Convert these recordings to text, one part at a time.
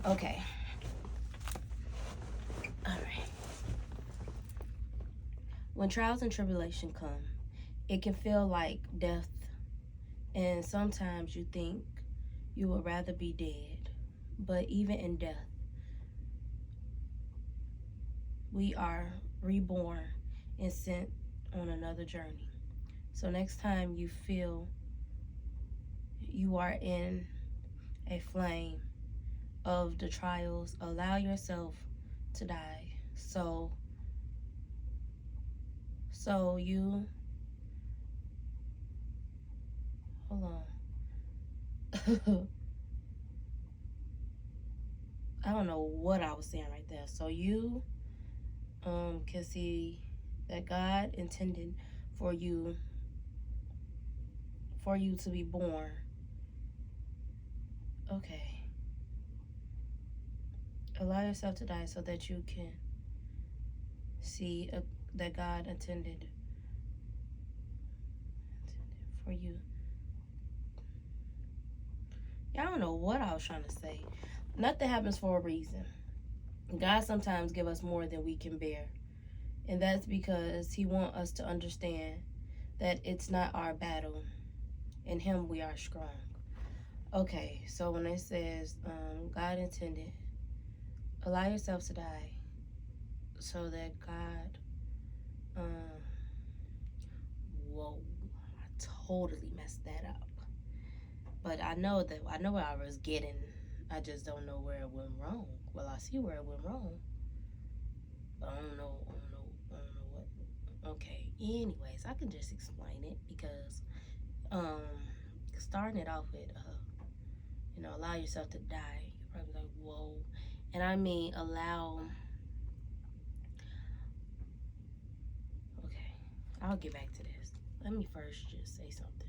Okay. All right. When trials and tribulation come, it can feel like death, and sometimes you think you would rather be dead. But even in death, we are reborn and sent on another journey. So next time you feel you are in a flame of the trials, allow yourself to die. So you hold on. I don't know what I was saying right there. So you can see that God intended for you to be born. Okay. Allow yourself to die so that you can see that God intended for you. Yeah, I don't know what I was trying to say. Nothing happens for a reason. God sometimes give us more than we can bear. And that's because he wants us to understand that it's not our battle. In him we are strong. Okay, so when it says God intended, allow yourself to die so that God, whoa, I totally messed that up. But I know where I was getting. I just don't know where it went wrong. Well, I see where it went wrong, but I don't know what. Okay, anyways, I can just explain it because, starting it off with, allow yourself to die. You're probably like, whoa, and I mean allow. Okay, I'll get back to this. Let me first just say something.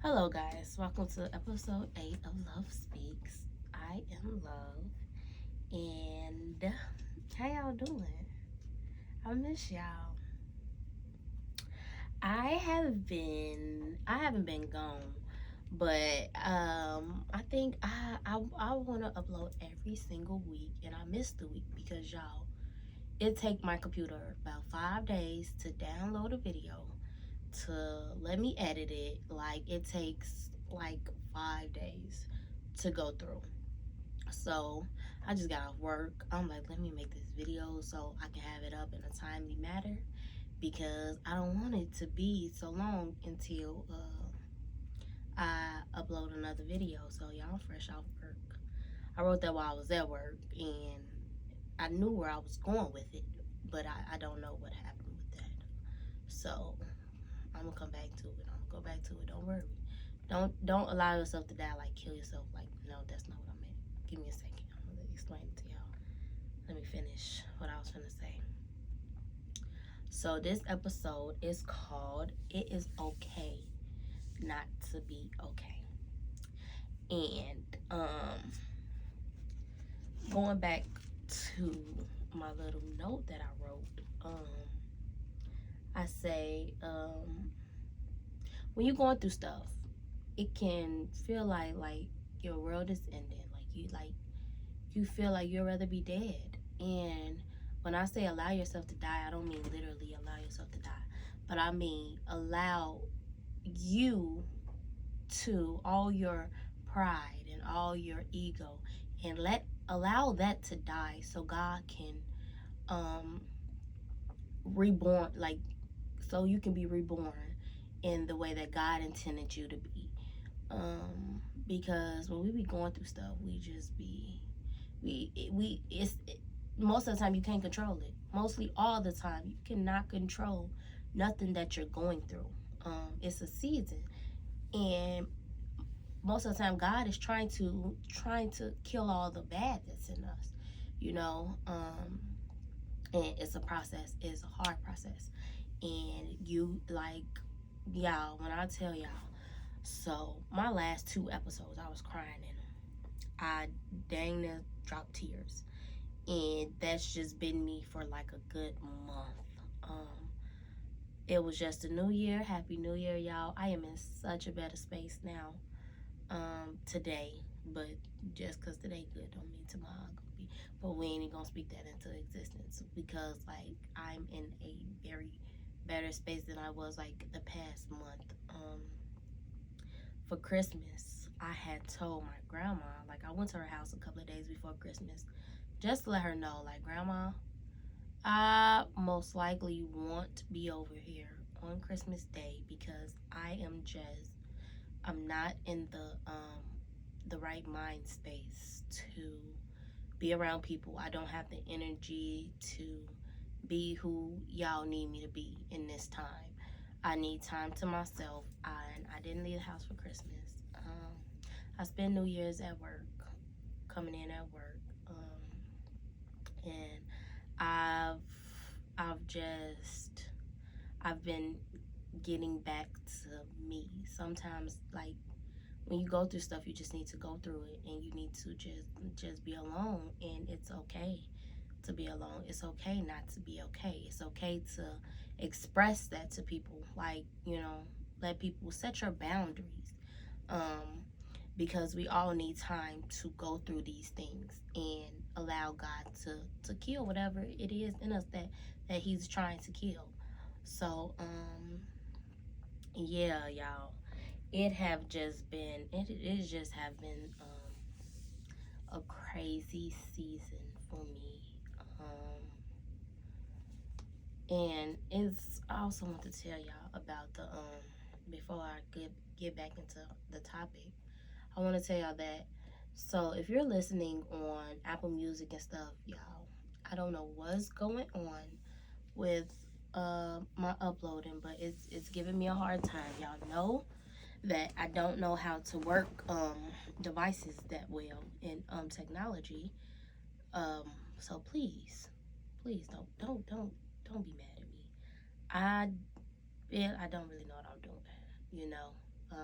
Hello, guys. Welcome to episode 8 of Love Speaks. I am Love, and how y'all doing? I miss y'all. I haven't been gone, but I think I want to upload every single week, and I missed the week because y'all, it take my computer about 5 days to download a video, to let me edit it. Like, it takes like 5 days to go through. So I just got off work. I'm like, let me make this video so I can have it up in a timely manner, because I don't want it to be so long until I upload another video. So y'all, I'm fresh off work. I wrote that while I was at work, and I knew where I was going with it, but I don't know what happened with that. So I'm gonna come back to it. I'm gonna go back to it. Don't worry. Don't allow yourself to die, like kill yourself. Like, no, that's not what I meant. Give me a second. I'm gonna explain it to y'all. Let me finish what I was gonna say. So this episode is called "It Is Okay Not to Be Okay," and going back to my little note that I wrote, I say, when you're going through stuff, it can feel like your world is ending. You feel like you'd rather be dead. And when I say allow yourself to die, I don't mean literally allow yourself to die, but I mean allow you to all your pride and all your ego, and allow that to die so God can reborn, like, so you can be reborn in the way that God intended you to be. Because when we be going through stuff, we just be most of the time you can't control it. Mostly all the time you cannot control nothing that you're going through. It's a season, and most of the time God is trying to kill all the bad that's in us, and it's a process. It's a hard process, and you, like, y'all, when I tell y'all, so my last 2 episodes I was crying in them. I dang near dropped tears, and that's just been me for like a good month. It was just a new year. Happy New Year, y'all. I am in such a better space now, today, But just because today good don't mean tomorrow gonna be. But we ain't even gonna speak that into existence because like I'm in a very better space than I was like the past month. For Christmas, I had told my grandma, like I went to her house a couple of days before Christmas, just to let her know, like, Grandma, I most likely won't be over here on Christmas Day because I'm not in the right mind space to be around people. I don't have the energy to be who y'all need me to be in this time. I need time to myself. I didn't leave the house for Christmas. I spent New Year's at work, coming in at work, and I've I've just I've been getting back to me. Sometimes, like when you go through stuff, you just need to go through it, and you need to just be alone, and it's okay to be alone. It's okay not to be okay. It's okay to express that to people. Like, let people set your boundaries. Um, because we all need time to go through these things and allow God to kill whatever it is in us that He's trying to kill. So, yeah, y'all. It just have been a crazy season for me. And I also want to tell y'all about the before I get back into the topic. I want to tell y'all that, so if you're listening on Apple Music and stuff, y'all, I don't know what's going on with my uploading, but it's giving me a hard time. Y'all know that I don't know how to work devices that well in technology. So please don't be mad at me. I don't really know what I'm doing. Um,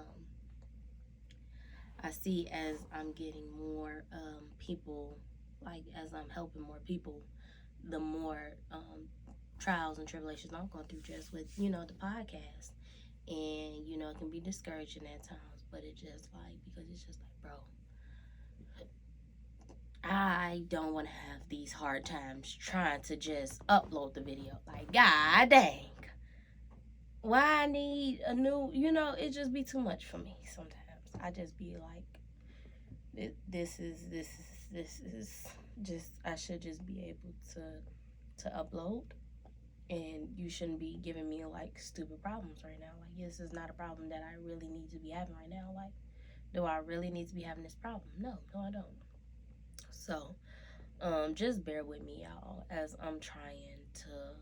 I see as I'm getting more people, like as I'm helping more people, the more trials and tribulations I'm going through just with the podcast, and it can be discouraging at times, but it just like because it's just like, bro, I don't want to have these hard times trying to just upload the video. Like, god dang, why I need a new, it just be too much for me sometimes. I just be like, this is just, I should just be able to upload, and you shouldn't be giving me like stupid problems right now. Like, this is not a problem that I really need to be having right now. Like, do I really need to be having this problem? No, I don't. So just bear with me, y'all, as I'm trying to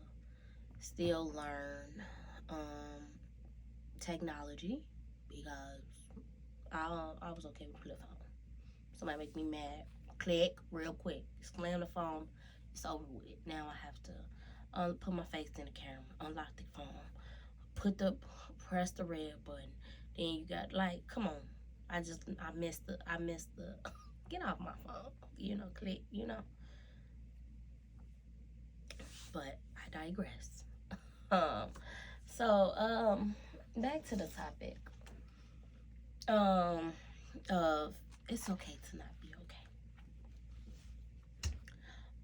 still learn technology, because I was okay with flip phone. Somebody make me mad, click real quick, slam the phone, it's over with. Now I have to put my face in the camera, unlock the phone, press the red button. Then you got, like, come on. I missed the get off my phone, click, But I digress. Um, so back to the topic. Of it's okay to not be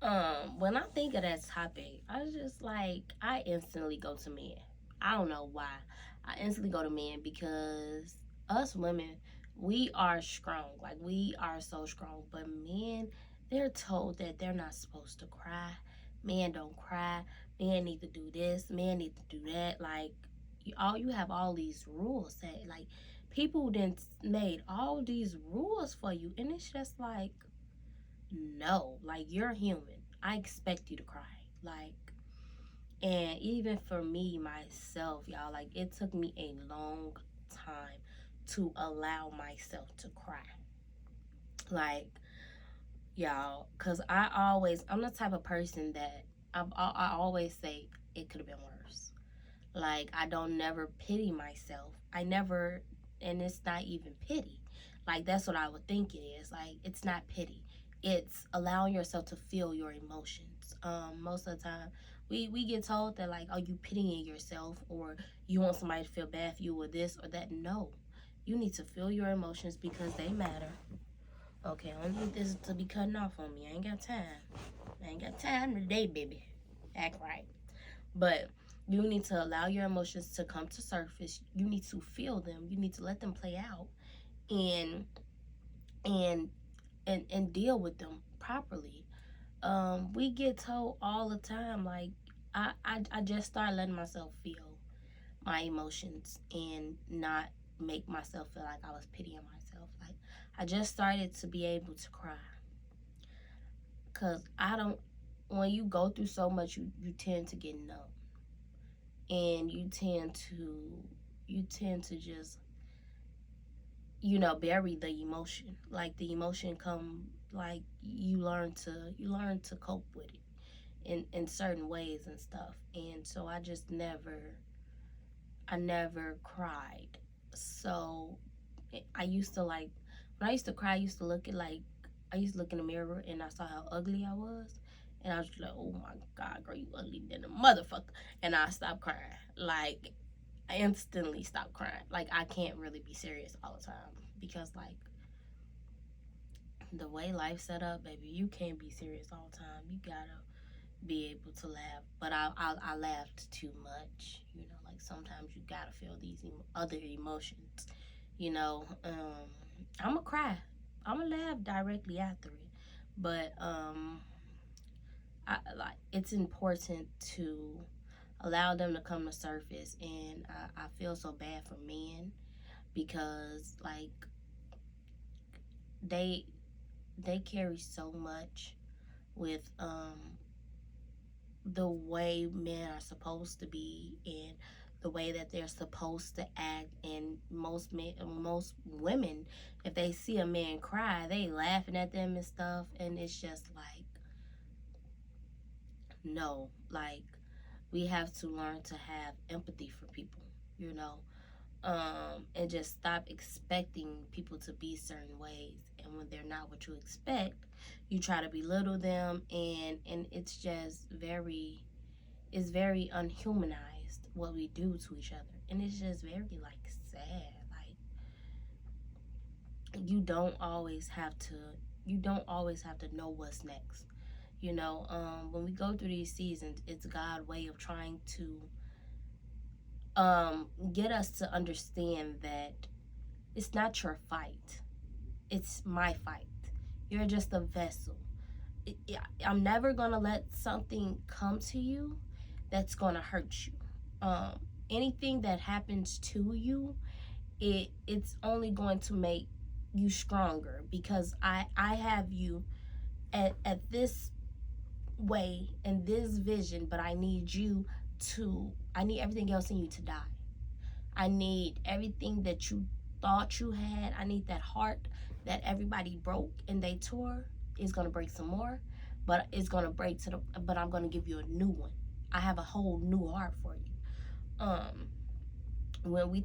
okay. When I think of that topic, I instantly go to men. I don't know why. I instantly go to men because us women, we are strong. Like, we are so strong. But men, they're told that they're not supposed to cry. Men don't cry. Men need to do this. Men need to do that. Like, you have all these rules that, like, people then made all these rules for you, and it's just like, no, like, you're human. I expect you to cry. Like, and even for me myself, y'all, like, it took me a long time to allow myself to cry. Like, y'all, because I'm the type of person that I always say it could have been worse. Like, I don't never pity myself. And it's not even pity. Like, that's what I would think it is. Like, it's not pity. It's allowing yourself to feel your emotions. Most of the time, we get told that, like, are you pitying yourself, or you want somebody to feel bad for you, or this or that. No, you need to feel your emotions because they matter. Okay, I don't need this to be cutting off on me. I ain't got time. I ain't got time today, baby. Act right. But you need to allow your emotions to come to surface. You need to feel them. You need to let them play out and and and deal with them properly. We get told all the time, like I just started letting myself feel my emotions and not make myself feel like I was pitying myself. Like I just started to be able to cry. Cause I don't when you go through so much you tend to get numb. And you tend to just, bury the emotion. Like the emotion come like you learn to cope with it in certain ways and stuff. And so I never cried. So I used to like when I used to cry, I used to look in the mirror and I saw how ugly I was. And I was like, oh my God, girl, you ugly than a motherfucker. And I stopped crying. Like, I instantly stopped crying. Like, I can't really be serious all the time. Because, like, the way life's set up, baby, you can't be serious all the time. You gotta be able to laugh. But I laughed too much. Like sometimes you gotta feel these other emotions. I'm gonna cry. I'm gonna laugh directly after it. But it's important to allow them to come to surface. And I feel so bad for men because like they they carry so much with the way men are supposed to be and the way that they're supposed to act. And most women, if they see a man cry, they laughing at them and stuff. And it's just like, no, like we have to learn to have empathy for people, you know, and just stop expecting people to be certain ways. And when they're not what you expect, you try to belittle them, and it's very unhumanized what we do to each other. And it's just very like sad. Like you don't always have to know what's next. When we go through these seasons, it's God's way of trying to get us to understand that it's not your fight, it's my fight. You're just a vessel. I'm never gonna let something come to you that's gonna hurt you. Anything that happens to you, it's only going to make you stronger, because I have you at this way and this vision, but I need everything else in you to die. I need everything that you thought you had. I need that heart that everybody broke and they tore. Is gonna break some more, but it's gonna break but I'm gonna give you a new one. I have a whole new heart for you. Um, when we're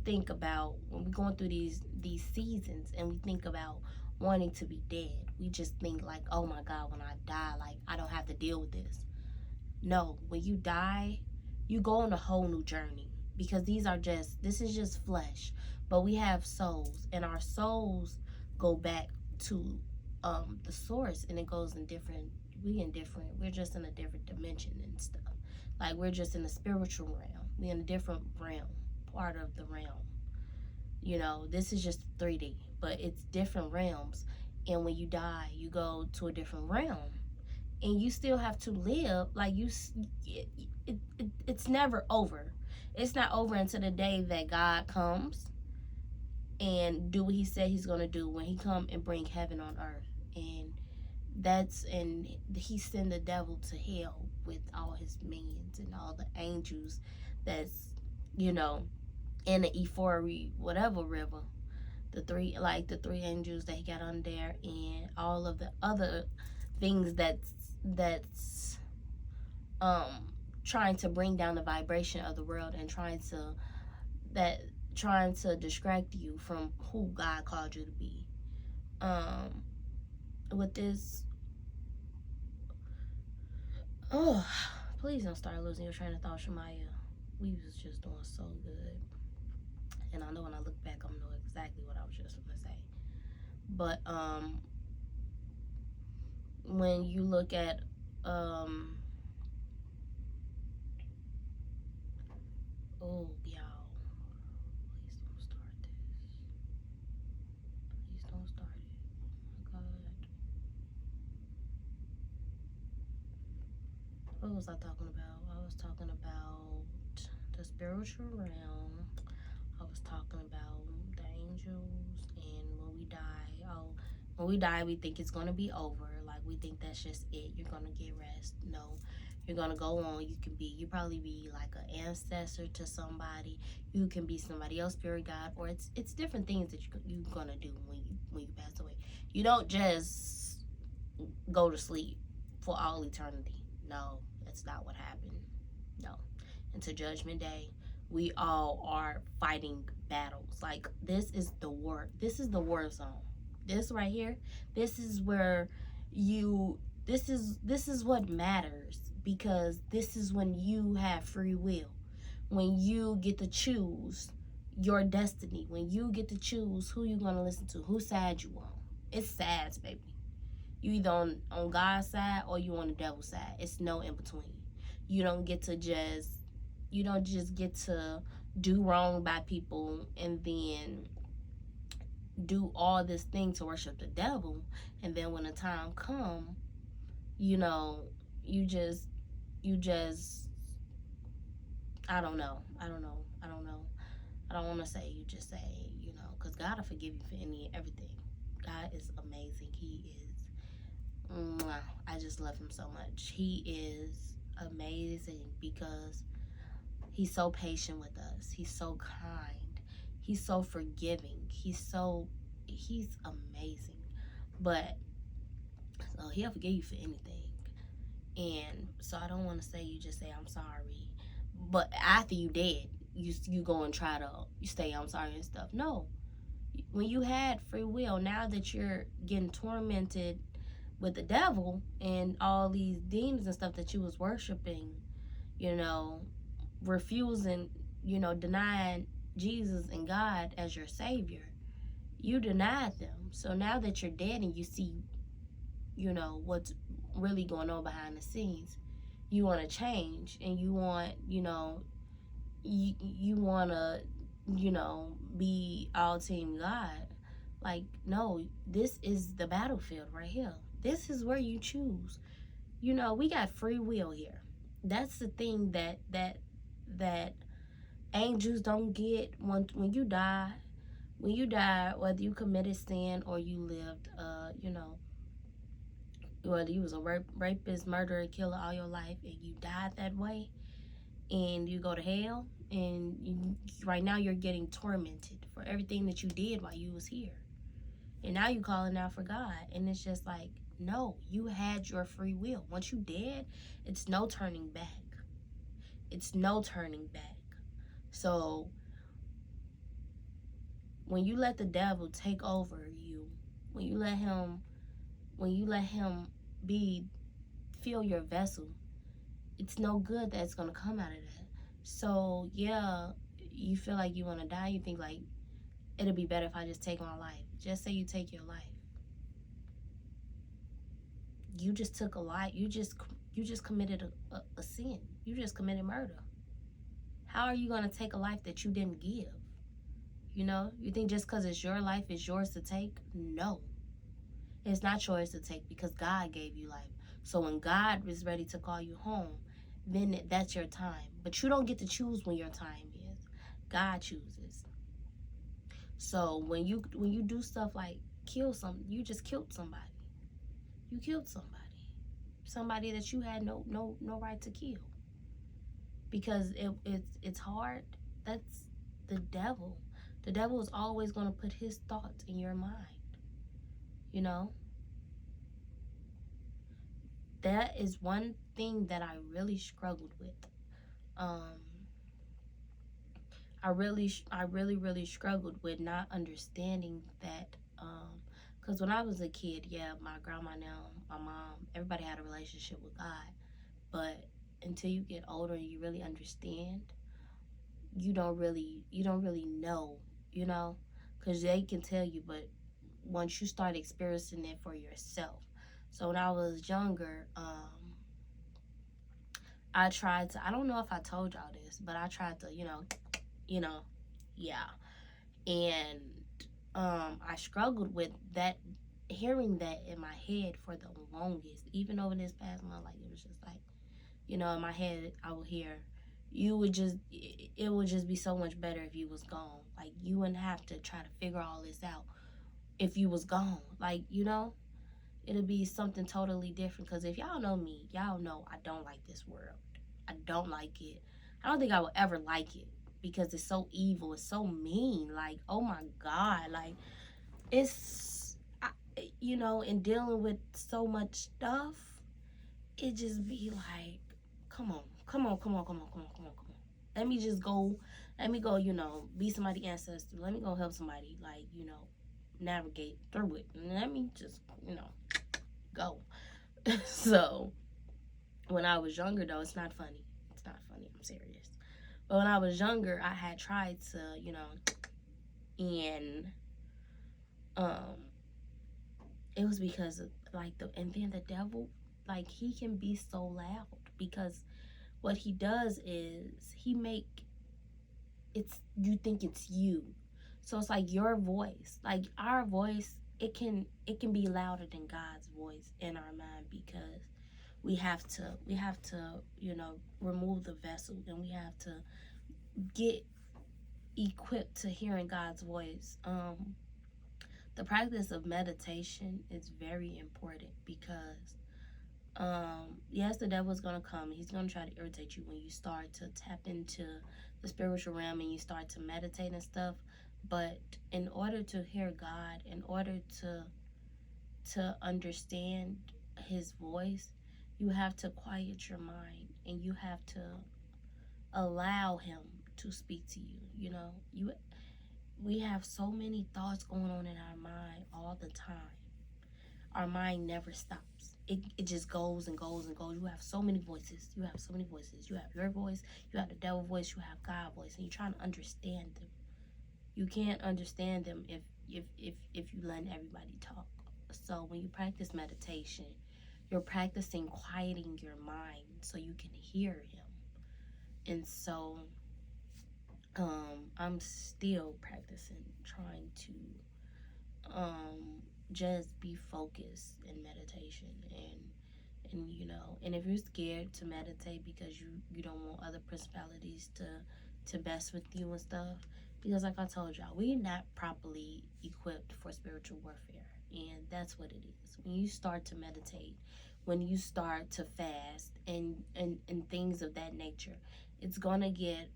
going through these seasons and we think about wanting to be dead, we just think like, oh my God, when I die, like I don't have to deal with this. No, when you die, you go on a whole new journey, because this is just flesh, but we have souls, and our souls go back to the source, and it goes in different. We're just in a different dimension and stuff. Like we're just in the spiritual realm. We're in a different realm, part of the realm. This is just 3D, but it's different realms. And when you die, you go to a different realm, and you still have to live. Like it's never over. It's not over until the day that God comes and do what he said he's going to do, when he come and bring heaven on earth. And he send the devil to hell with all his minions and all the angels that's in the Euphoria whatever river, the three angels that he got on there, and all of the other things that's trying to bring down the vibration of the world, and trying to distract you from who God called you to be. With this, oh, please don't start losing your train of thought, Shamaya. We was just doing so good, and I know when I look back, I'm know exactly what I was just gonna say. But when you look at um oh y'all, please don't start this. Please don't start it. Oh my God. What was I talking about? I was talking about the spiritual realm. I was talking about the angels and when we die. Oh, when we die, we think it's gonna be over. Like we think that's just it. You're gonna get rest. No, you're gonna go on. You probably be like an ancestor to somebody. You can be somebody else, spirit guide, or it's different things that you're gonna do when you pass away. You don't just go to sleep for all eternity. No, that's not what happened. No. Into Judgment Day, we all are fighting battles. Like this is the war. This is the war zone. This right here, this is where you this is what matters because this is when you have free will. When you get to choose your destiny, when you get to choose who you're gonna listen to, whose side you on. It's sad, baby. You either on God's side or you on the devil's side. It's no in between. You don't get to just you don't just get to do wrong by people and then do all this thing to worship the devil, and then when the time come, you know, you just you just I don't know. I don't know. I don't know. I don't want to say you just say, you know, because God will forgive you for everything. God is amazing. He is mwah, I just love him so much. He is amazing because he's so patient with us. He's so kind. He's so forgiving. He's amazing. But so he'll forgive you for anything. And so I don't want to say you just say I'm sorry. But after you dead, you go and try to you say I'm sorry and stuff. No. When you had free will, now that you're getting tormented with the devil and all these demons and stuff that you was worshiping, you know, refusing, you know, denying Jesus and God as your savior, you denied them. So now that you're dead and you see, you know, what's really going on behind the scenes, you want to change and you want, you know, you want to, you know, be all team God. Like, no, this is the battlefield right here. This is where you choose. You know, we got free will here. That's the thing that angels don't get when you die. When you die, whether you committed sin or you lived, you know, whether you was a rapist, murderer, killer all your life, and you died that way, and you go to hell, and right now you're getting tormented for everything that you did while you was here, and now you calling out for God, and it's just like, no, you had your free will. Once you dead, it's no turning back. It's no turning back. So when you let the devil take over you, when you let him be fill your vessel, it's no good that's gonna come out of that. So yeah, you feel like you want to die. You think like it'll be better if I just take my life. Just say you take your life. You just took a life. You just committed a sin. You just committed murder. How are you gonna take a life that you didn't give? You know, you think just because it's your life, it's yours to take? No, it's not yours to take because God gave you life. So when God is ready to call you home, then that's your time. But you don't get to choose when your time is. God chooses. So when you do stuff like kill some, you just killed somebody. You killed somebody that you had no right to kill because it's hard. That's the devil. The devil is always going to put his thoughts in your mind. You know, that is one thing that I really struggled with. I really struggled with not understanding that. Because when I was a kid, yeah, my grandma now, my mom, everybody had a relationship with God. But until you get older and you really understand, you don't really know, you know, because they can tell you, but once you start experiencing it for yourself, So when I was younger, I tried to, I don't know if I told y'all this, but I tried to, you know, yeah. And I struggled with that, hearing that in my head for the longest. Even over this past month, like it was just like, in my head, I would hear, you would just, it would just be so much better if you was gone. Like you wouldn't have to try to figure all this out if you was gone. Like, it'll be something totally different. Because if y'all know me, y'all know I don't like this world. I don't like it. I don't think I will ever like it because it's so evil. It's so mean. Like, oh my God. Like, it's, in dealing with so much stuff, it just be like, come on, come on, come on, come on, come on, come on, come on. Let me just go, be somebody's ancestor. Let me go help somebody, like, navigate through it. And let me just, go. So when I was younger, though, it's not funny. It's not funny. I'm serious. But when I was younger, I had tried to, and it was because of like and then the devil, like he can be so loud because what he does is he make you think it's you. So it's like your voice, like our voice, it can be louder than God's voice in our mind because we have to remove the vessel, and we have to get equipped to hearing God's voice. The practice of meditation is very important because yes, the devil's gonna come. He's gonna try to irritate you when you start to tap into the spiritual realm and you start to meditate and stuff. But in order to hear God, in order to understand his voice, you have to quiet your mind and you have to allow him to speak to you. We have so many thoughts going on in our mind all the time. Our mind never stops. It just goes and goes and goes. You have so many voices. You have so many voices. You have your voice, you have the devil voice, you have God's voice, and you're trying to understand them. You can't understand them if you let everybody talk. So when you practice meditation, you're practicing quieting your mind so you can hear him. And so I'm still practicing, trying to just be focused in meditation, and if you're scared to meditate because you don't want other principalities to mess with you and stuff, because like I told y'all, we're not properly equipped for spiritual warfare, and that's what it is. When you start to meditate, when you start to fast and things of that nature, it's gonna get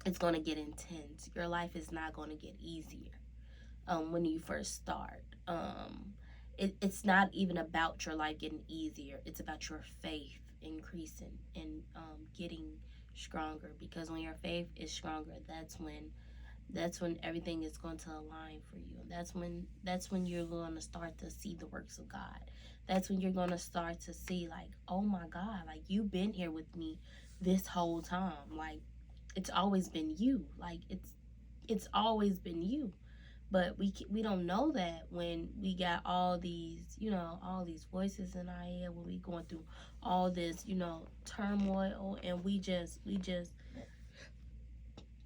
intense. Your life is not gonna get easier when you first start. It's not even about your life getting easier. It's about your faith increasing and getting stronger. Because when your faith is stronger, that's when everything is going to align for you. That's when you're going to start to see the works of God. That's when you're going to start to see, like, oh my God, like you've been here with me this whole time. Like it's always been you. Like it's always been you. But we don't know that when we got all these voices in our head, when we going through all this turmoil, and we just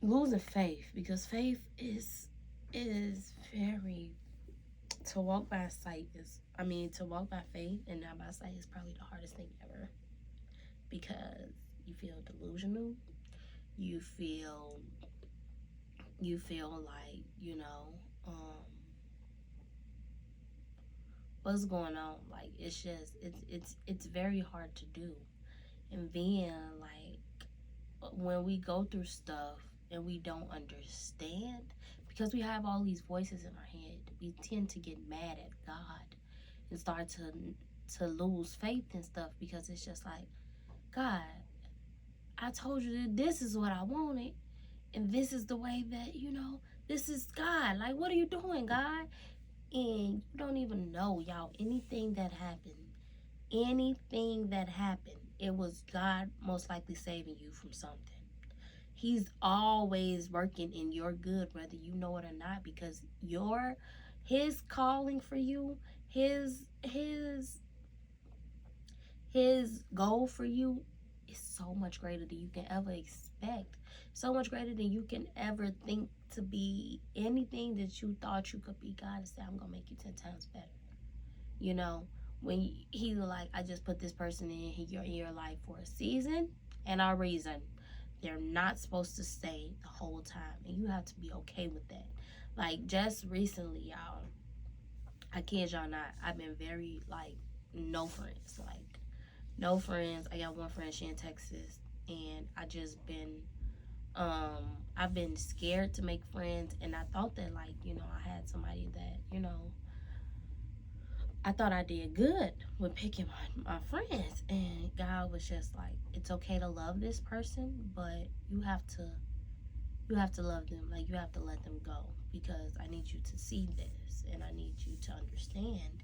losing faith, because faith is very, to walk by sight is, to walk by faith and not by sight is probably the hardest thing ever, because you feel delusional, you feel like what's going on, like it's just it's very hard to do. And then like when we go through stuff and we don't understand, because we have all these voices in our head, we tend to get mad at God and start to lose faith and stuff, because it's just like, God, I told you that this is what I wanted, and this is the way that this is God. Like, what are you doing, God? And you don't even know, y'all, anything that happened, it was God most likely saving you from something. He's always working in your good, whether you know it or not, because his calling for you, his goal for you is so much greater than you can ever expect, so much greater than you can ever think to be. Anything that you thought you could be, God is saying, I'm gonna make you 10 times better. You know, when he's like, I just put this person in your life for a season and a reason. They're not supposed to stay the whole time, and you have to be okay with that. Like, just recently, y'all, I kid y'all not, I've been very, like, no friends. Like, no friends. I got one friend, she in Texas, and I've been scared to make friends, and I thought that, like, I had somebody that, I thought I did good with picking my friends, and God was just like, it's okay to love this person, but you have to love them. Like, you have to let them go, because I need you to see this, and I need you to understand,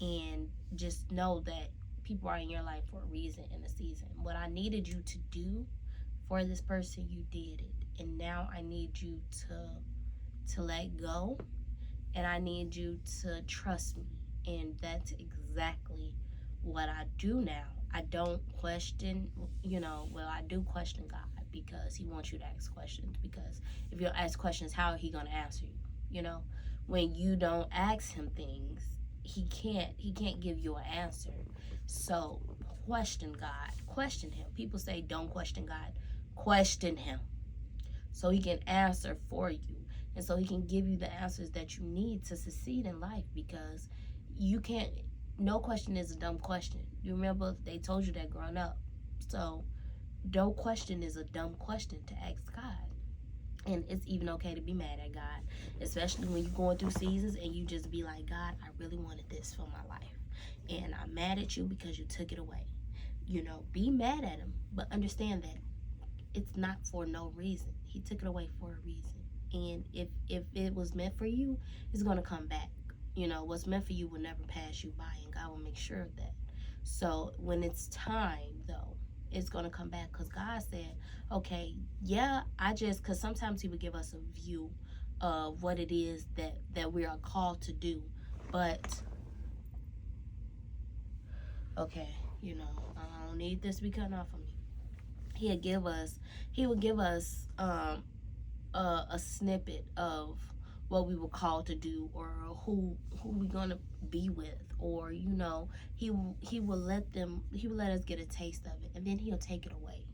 and just know that people are in your life for a reason and a season. What I needed you to do for this person, you did it, and now I need you to let go, and I need you to trust me. And that's exactly what I do now. I don't question, well, I do question God, because he wants you to ask questions. Because if you don't ask questions, how are he going to answer you? When you don't ask him things, he can't give you an answer. So question God, question him. People say don't question God, question him, so he can answer for you, and so he can give you the answers that you need to succeed in life. Because you can't, no question is a dumb question. You remember they told you that growing up. So no question is a dumb question to ask God. And it's even okay to be mad at God, especially when you're going through seasons and you just be like, God, I really wanted this for my life, and I'm mad at you because you took it away. Be mad at him, but understand that it's not for no reason. He took it away for a reason. And if it was meant for you, it's going to come back. What's meant for you will never pass you by, and God will make sure of that. So when it's time, though, it's going to come back, because God said, okay, yeah, because sometimes he would give us a view of what it is that we are called to do. But, okay, I don't need this to be cutting off of me. He would give us a snippet of what we were called to do, or who we gonna be with, or he will let us get a taste of it, and then he'll take it away,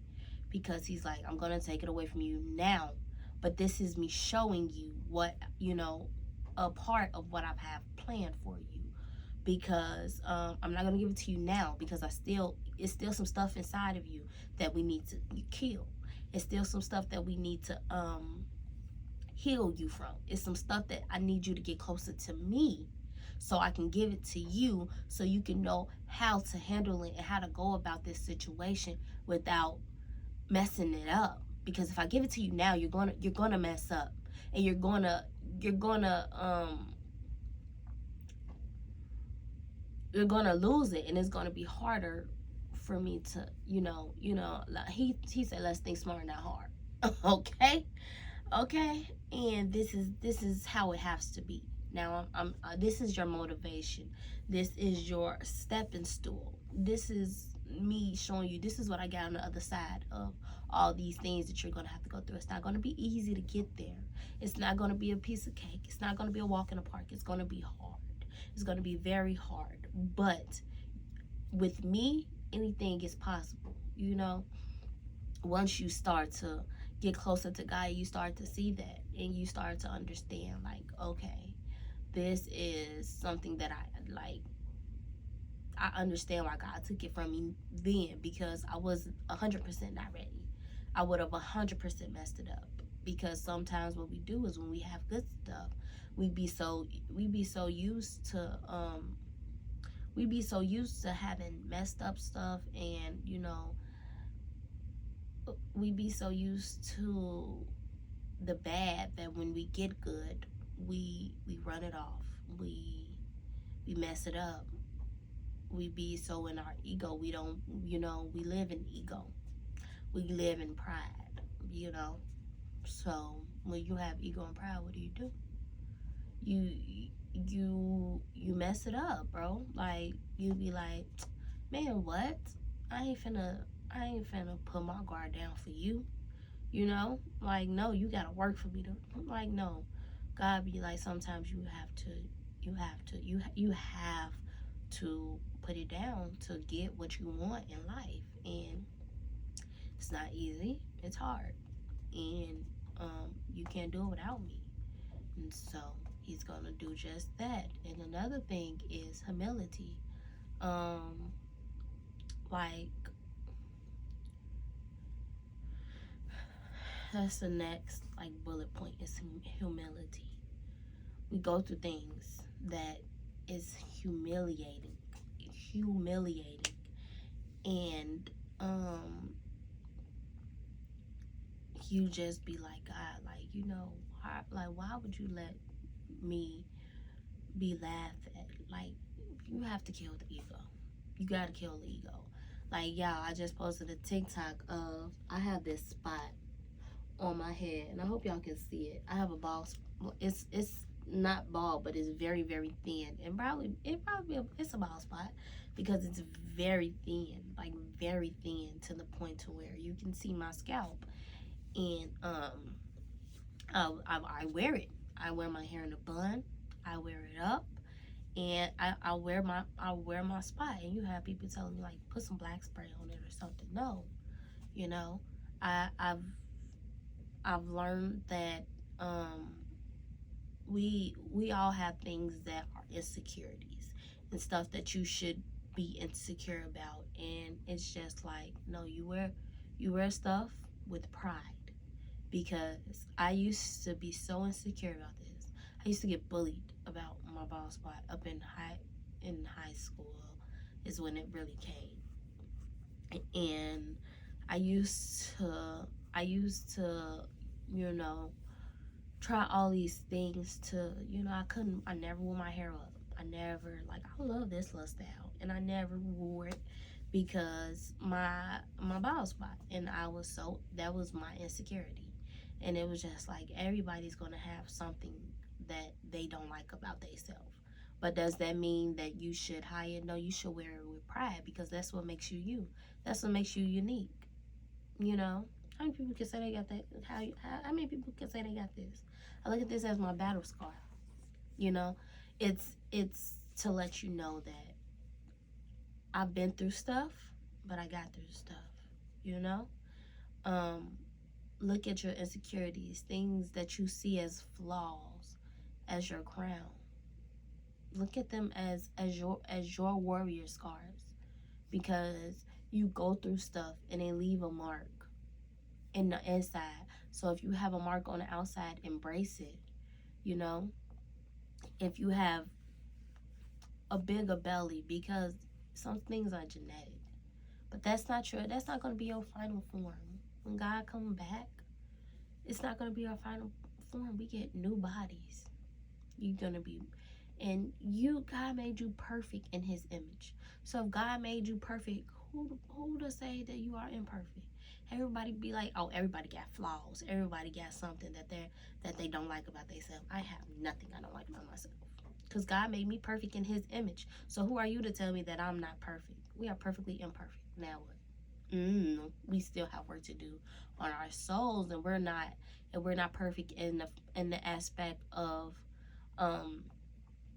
because he's like, I'm gonna take it away from you now, but this is me showing you what, a part of what I have planned for you. Because I'm not gonna give it to you now, because it's still some stuff inside of you that we need to kill. It's still some stuff that we need to heal you from. It's some stuff that I need you to get closer to me, so I can give it to you, so you can know how to handle it and how to go about this situation without messing it up. Because if I give it to you now, you're gonna mess up, and you're gonna lose it, and it's gonna be harder for me to, like he said, let's think smart, not hard. Okay, and this is how it has to be. Now I'm this is your motivation. This is your stepping stool. This is me showing you, this is what I got on the other side of all these things that you're gonna have to go through. It's not gonna be easy to get there. It's not gonna be a piece of cake. It's not gonna be a walk in the park. It's gonna be hard. It's gonna be very hard. But with me, anything is possible. Once you start to get closer to God, you start to see that, and you start to understand, like, okay, this is something that I like. I understand why God took it from me then, because I was 100% not ready. I would have 100% messed it up, because sometimes what we do is, when we have good stuff, we be so used to having messed up stuff, and we be so used to the bad, that when we get good, we run it off. We mess it up. We be so in our ego. We don't, we live in ego. We live in pride, So when you have ego and pride, what do? You you mess it up, bro. Like you be like, man, what? I ain't finna I ain't finna put my guard down for you. You know? Like, no, you gotta work for me to like no. God be like sometimes you have to put it down to get what you want in life. And it's not easy. It's hard. And you can't do it without me. And so he's gonna do just that. And another thing is humility. Um, like that's the next like bullet point is humility. We go through things that is humiliating, and you just be like, God, like why would you let me be laughed at? Like, you have to kill the ego. You gotta kill the ego. Like, y'all, I just posted a TikTok of I have this spot on my head, and I hope y'all can see it. I have a bald. It's not bald, but it's very very thin, and it's a bald spot because it's very thin, like very thin to the point to where you can see my scalp, and I wear it. I wear my hair in a bun. I wear it up, and I wear my spot. And you have people telling me like put some black spray on it or something. No, you know, I I've learned that um, we all have things that are insecurities and stuff that you should be insecure about, and it's just like no, you wear stuff with pride. Because I used to be so insecure about this. I used to get bullied about my bald spot up in high school is when it really came, and I used to you know try all these things to I never wore my hair up. I never like I love this little style, and I never wore it because my bald spot, and that was my insecurity. And it was just like everybody's gonna have something that they don't like about themselves. But does that mean that you should hide it? No, you should wear it with pride because that's what makes you you. That's what makes you unique. You know, how many people can say they got that? How many people can say they got this? I look at this as my battle scar. You know, it's to let you know that I've been through stuff, but I got through stuff. You know, um, look at your insecurities, things that you see as flaws, as your crown. Look at them as your warrior scars, because you go through stuff and they leave a mark in the inside. So if you have a mark on the outside, embrace it. You know, if you have a bigger belly, because some things are genetic, but that's not true. That's not going to be your final form. When God comes back, it's not going to be our final form. We get new bodies. You're going to be, and God made you perfect in his image. So if God made you perfect, who to say that you are imperfect? Everybody be like, oh, everybody got flaws. Everybody got something that they don't like about themselves. I have nothing I don't like about myself, because God made me perfect in his image. So who are you to tell me that I'm not perfect? We are perfectly imperfect. Now what? We still have work to do on our souls, and we're not perfect in the aspect of um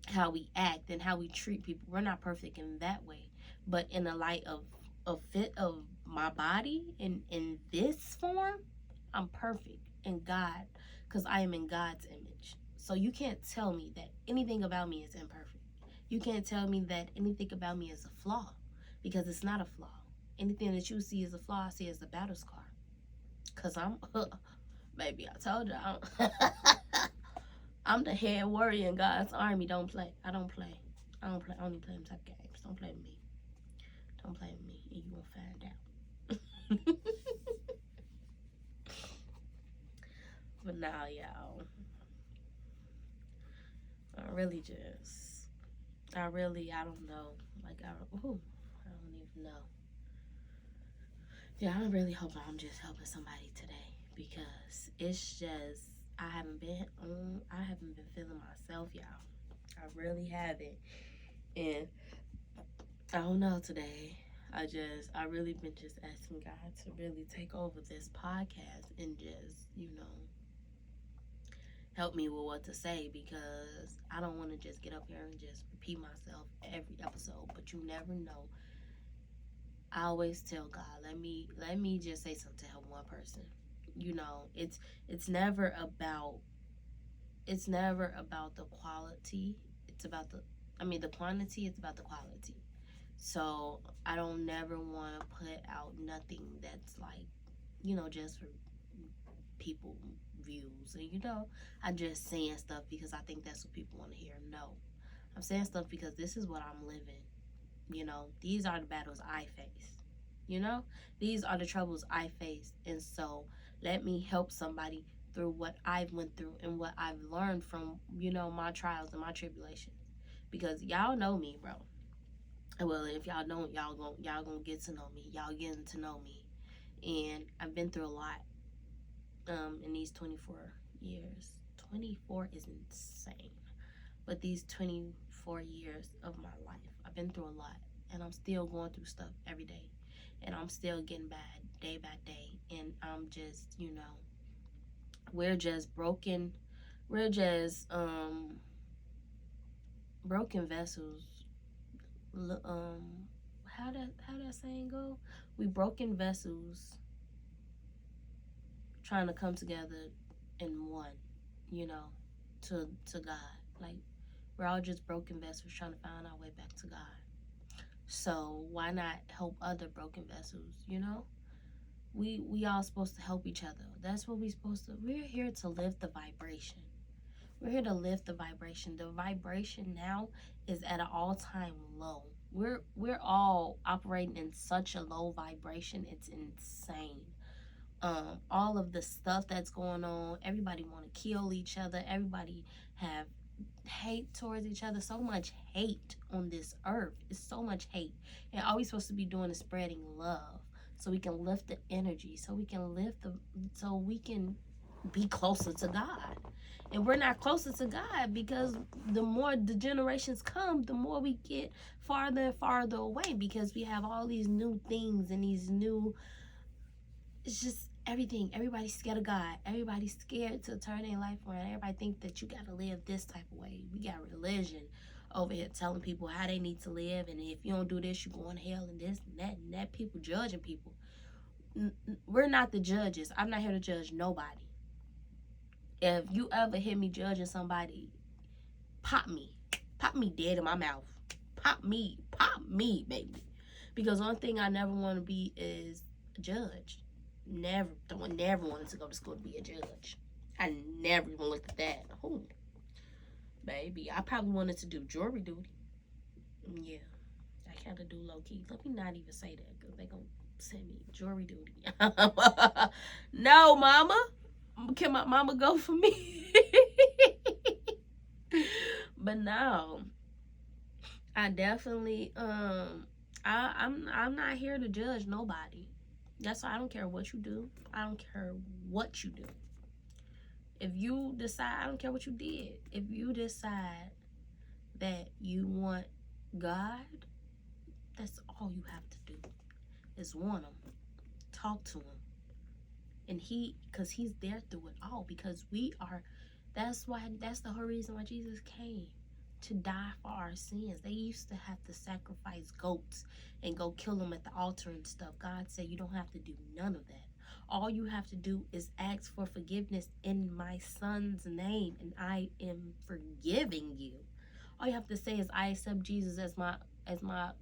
how we act and how we treat people. We're not perfect in that way, but in the light of fit of my body in this form, I'm perfect in God, because I am in God's image. So you can't tell me that anything about me is imperfect. You can't tell me that anything about me is a flaw, because it's not a flaw. Anything that you see as a flaw, I see as a battle scar. Because baby, I told you, I'm the head warrior in God's army. Don't play. I don't play. I don't play. I only play them type games. Don't play with me. Don't play with me, and you won't find out. But now, y'all, I don't know. Like, I don't even know. Yeah, I really hope I'm just helping somebody today, because it's just I haven't been feeling myself, y'all. I really haven't. And I don't know today. I really been just asking God to really take over this podcast and just, help me with what to say, because I don't want to just get up here and just repeat myself every episode. But you never know. I always tell God, let me just say something to help one person. It's never about the quality. It's about the quantity. It's about the quality. So I don't never want to put out nothing that's like, just for people views. And I'm just saying stuff because I think that's what people want to hear. No, I'm saying stuff because this is what I'm living. These are the battles I face. These are the troubles I face. And so let me help somebody through what I've went through and what I've learned from, my trials and my tribulations. Because y'all know me, bro. Well, if y'all don't, y'all gonna get to know me. Y'all getting to know me. And I've been through a lot in these 24 years. 24 is insane. But these 24 years of my life, I've been through a lot. And I'm still going through stuff every day. And I'm still getting bad day by day. And I'm just, we're just broken. We're just broken vessels. How that saying go? We broken vessels trying to come together in one, to God. Like, we're all just broken vessels trying to find our way back to God. So why not help other broken vessels? We all supposed to help each other. That's what we're supposed to. We're here to lift the vibration. We're here to lift the vibration. The vibration now is at an all-time low. We're all operating in such a low vibration. It's insane. All of the stuff that's going on. Everybody want to kill each other. Everybody have hate towards each other. So much hate on this earth. It's so much hate. And all we're supposed to be doing is spreading love, so we can lift the energy, so we can be closer to God. And we're not closer to God because the more the generations come, the more we get farther and farther away, because we have all these new things and these new, it's just everything. Everybody's scared of God. Everybody's scared to turn their life around. Everybody think that you got to live this type of way. We got religion over here telling people how they need to live, and if you don't do this, you're going to hell, and this and that. People judging people. We're not the judges. I'm not here to judge nobody. If you ever hear me judging somebody, pop me dead in my mouth. Pop me, baby. Because one thing I never want to be is a judge. Never wanted to go to school to be a judge. I never even looked at that. Ooh, baby, I probably wanted to do jury duty. Yeah, I kind of do low key. Let me not even say that, because they gonna send me jury duty. No, mama. Can my mama go for me? But no, I definitely I'm not here to judge nobody. That's why I don't care what you do. I don't care what you do. If you decide, I don't care what you did. If you decide that you want God, that's all you have to do, is want him, talk to him. And because he's there through it all, because that's the whole reason why Jesus came, to die for our sins. They used to have to sacrifice goats and go kill them at the altar and stuff. God said you don't have to do none of that. All you have to do is ask for forgiveness in my son's name, and I am forgiving you. All you have to say is, I accept Jesus as my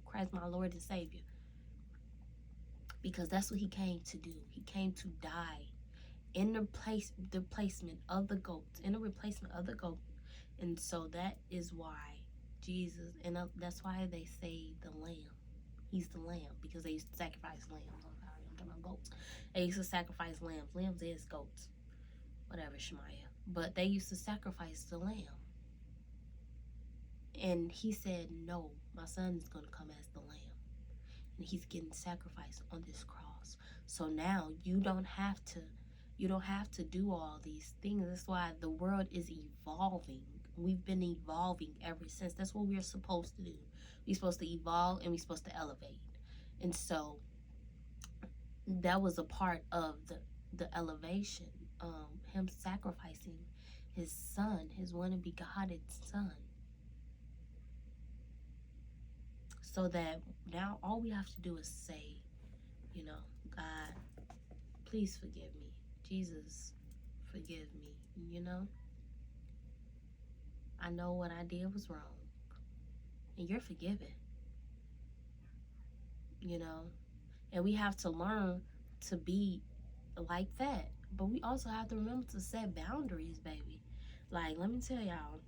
Christ, my Lord and Savior. Because that's what he came to do. He came to die in the replacement of the goats, in the replacement of the goat. And so that is why Jesus, and that's why they say the lamb. He's the lamb, because they used to sacrifice lambs. I'm talking about goats. They used to sacrifice lambs. Lambs is goats. Whatever, Shemaiah. But they used to sacrifice the lamb. And he said, no, my son is going to come as the lamb. And he's getting sacrificed on this cross. So now you don't have to do all these things. That's why the world is evolving. We've been evolving ever since. That's what we're supposed to do. We're supposed to evolve and we're supposed to elevate. And so that was a part of the elevation. Him sacrificing his son, his one and begotten son, so that now all we have to do is say, you know, God, please forgive me. Jesus, forgive me. You know, I know what I did was wrong, and you're forgiven. You know, and we have to learn to be like that. But we also have to remember to set boundaries, baby. Like, let me tell y'all.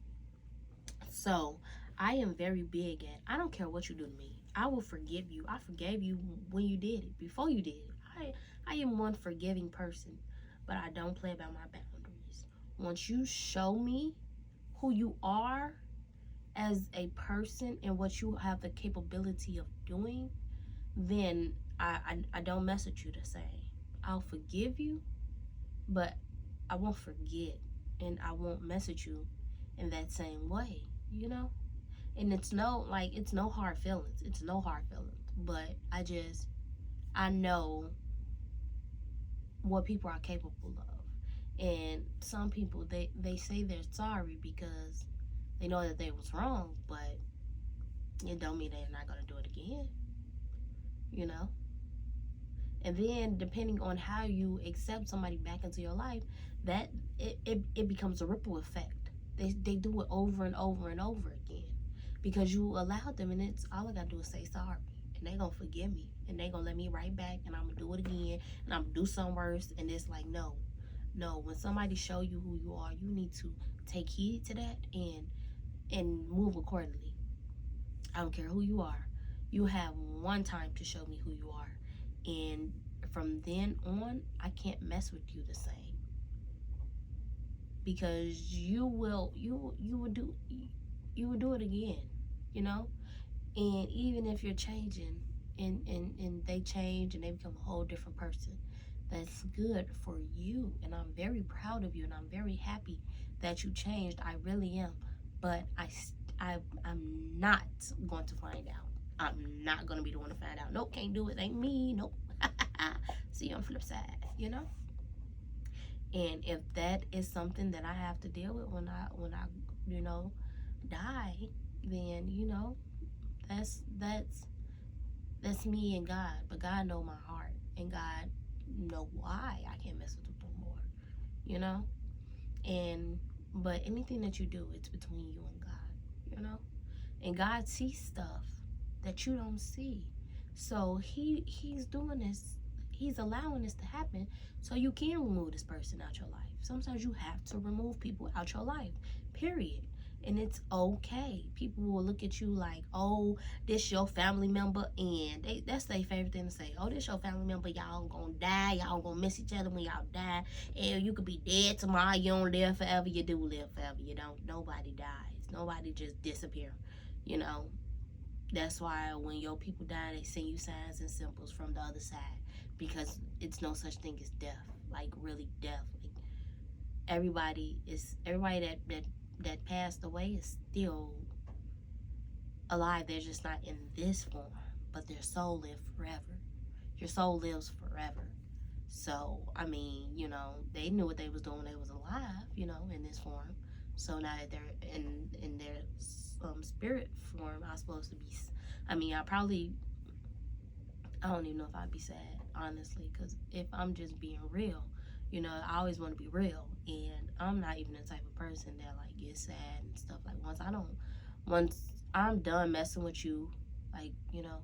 So, I am very big at, I don't care what you do to me. I will forgive you. I forgave you when you did it, before you did it. I am one forgiving person, but I don't play by my boundaries. Once you show me who you are as a person and what you have the capability of doing, then I don't mess with you to say, I'll forgive you, but I won't forget, and I won't message you in that same way, you know? And it's no hard feelings. It's no hard feelings. But I know what people are capable of. And some people they say they're sorry because they know that they was wrong, but it don't mean they're not gonna do it again. You know? And then depending on how you accept somebody back into your life, that it becomes a ripple effect. They do it over and over and over again because you allowed them, and it's all I gotta do is say sorry, and they gonna forgive me, and they gonna let me right back, and I'm gonna do it again, and I'm gonna do something worse. And it's like, no, when somebody show you who you are, you need to take heed to that and move accordingly. I don't care who you are. You have one time to show me who you are, and from then on, I can't mess with you the same, because you will do it again, you know. And even if you're changing and they change and they become a whole different person, that's good for you, and I'm very proud of you, and I'm very happy that you changed. I really am. But I'm not going to find out. I'm not going to be the one to find out. Nope, can't do it. Ain't me. Nope. See you on the flip side, you know. And if that is something that I have to deal with when I you know, die, then you know, that's me and God. But God know my heart, and God know why I can't mess with them no more, you know. And but anything that you do, it's between you and God, you know. And God sees stuff that you don't see, so he's doing this. He's allowing this to happen so you can remove this person out your life. Sometimes you have to remove people out your life, period. And it's okay. People will look at you like, oh, this your family member, and that's their favorite thing to say. Oh, this your family member, y'all gonna die, y'all gonna miss each other when y'all die, and you could be dead tomorrow. You don't live forever, you do live forever. You don't. Nobody dies. Nobody just disappear, you know. That's why when your people die, they send you signs and symbols from the other side, because it's no such thing as death, like really death. Like everybody that passed away is still alive. They're just not in this form, but their soul lives forever. Your soul lives forever. So I mean, you know, they knew what they was doing when they was alive, you know, in this form. So now that they're in their spirit form, I'm supposed to be. I mean, I don't even know if I'd be sad, honestly, because if I'm just being real, you know, I always want to be real, and I'm not even the type of person that like gets sad and stuff. Like once I'm done messing with you, like, you know,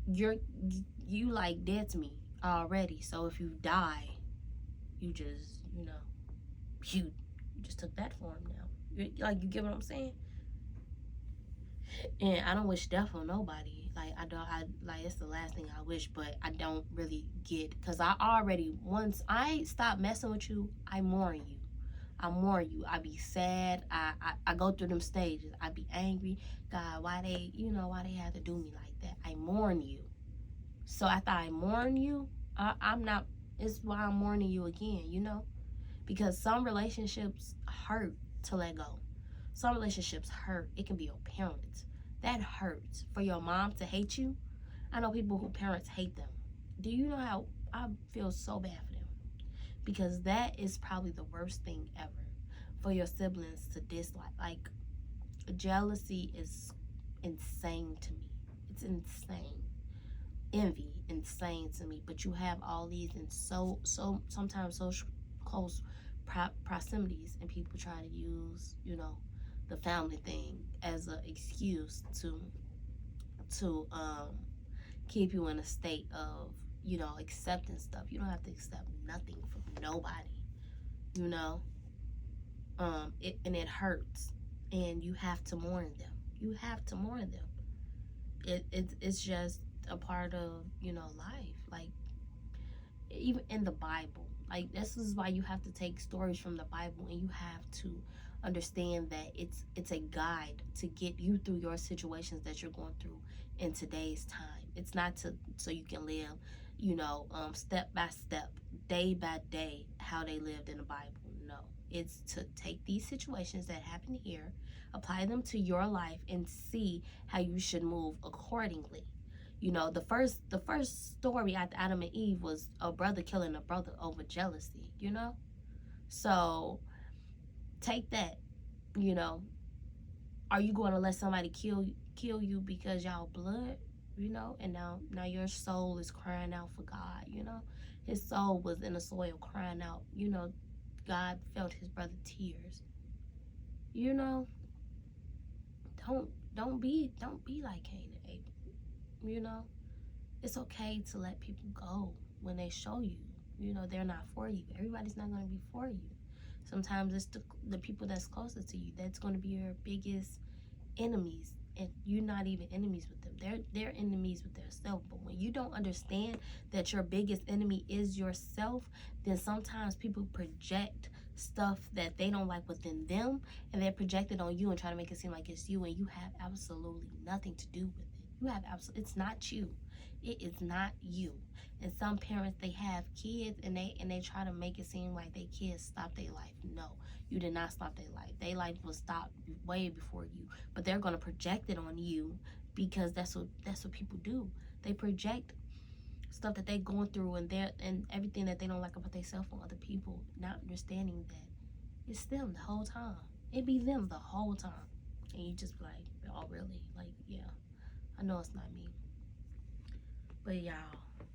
you like dead to me already. So if you die, you just, you know, you just took that form now. Like, you get what I'm saying? And I don't wish death on nobody. Like, it's the last thing I wish, but I don't really get, because once I stop messing with you, I mourn you. I be sad. I go through them stages. I be angry. God, why they have to do me like that? I mourn you. So after I mourn you, it's why I'm mourning you again, you know? Because some relationships hurt to let go. Some relationships hurt. It can be your parents. That hurts. For your mom to hate you, I know people who parents hate them. Do you know how I feel so bad for them? Because that is probably the worst thing ever, for your siblings to dislike. Like, jealousy is insane to me. It's insane. Envy, insane to me. But you have all these and so sometimes social close proximities, and people try to use, the family thing as an excuse to keep you in a state of, accepting stuff. You don't have to accept nothing from nobody, you know. It hurts, and you have to mourn them. You have to mourn them. It's just a part of, life. Like, even in the Bible, like, this is why you have to take stories from the Bible, and you have to understand that it's a guide to get you through your situations that you're going through in today's time. It's not so you can live, step by step, day by day, how they lived in the Bible. No, it's to take these situations that happen here, apply them to your life, and see how you should move accordingly. The first story after Adam and Eve was a brother killing a brother over jealousy. So take that. Are you going to let somebody kill you because y'all blood? And now your soul is crying out for God. His soul was in the soil crying out. God felt his brother's tears. Don't be like Cain and Abel. It's okay to let people go when they show you, they're not for you. Everybody's not going to be for you. Sometimes it's the people that's closest to you that's going to be your biggest enemies, and you're not even enemies with them. They're enemies with themselves. But when you don't understand that your biggest enemy is yourself, then sometimes people project stuff that they don't like within them, and they project it on you and try to make it seem like it's you, and you have absolutely nothing to do with it. It's not you. It is not you. And some parents, they have kids, and they try to make it seem like their kids stopped their life. No, you did not stop their life. Their life was stopped way before you. But they're gonna project it on you, because that's what people do. They project stuff that they going through, and everything that they don't like about themselves on other people, not understanding that it's them the whole time. It be them the whole time. And you just be like, oh really? Like, yeah, I know it's not me. But y'all,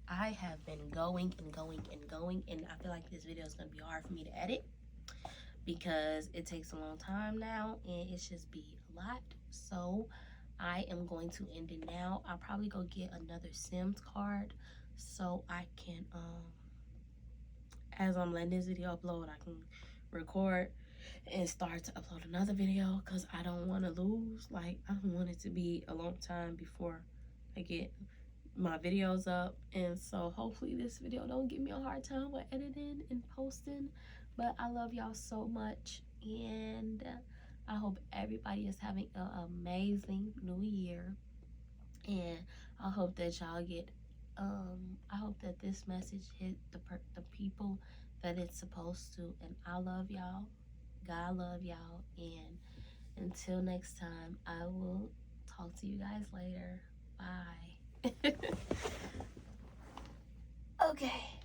I have been going and going and going, and I feel like this video is going to be hard for me to edit because it takes a long time now, and it's just be a lot. So I am going to end it now. I'll probably go get another Sims card so I can, as I'm letting this video upload, I can record and start to upload another video, because I don't want to lose. Like, I don't want it to be a long time before I get my videos up. And so hopefully this video don't give me a hard time with editing and posting. But I love y'all so much, and I hope everybody is having an amazing new year, and I hope that y'all get I hope that this message hit the people that it's supposed to. And I love y'all. God love y'all. And until next time, I will talk to you guys later. Bye. Okay.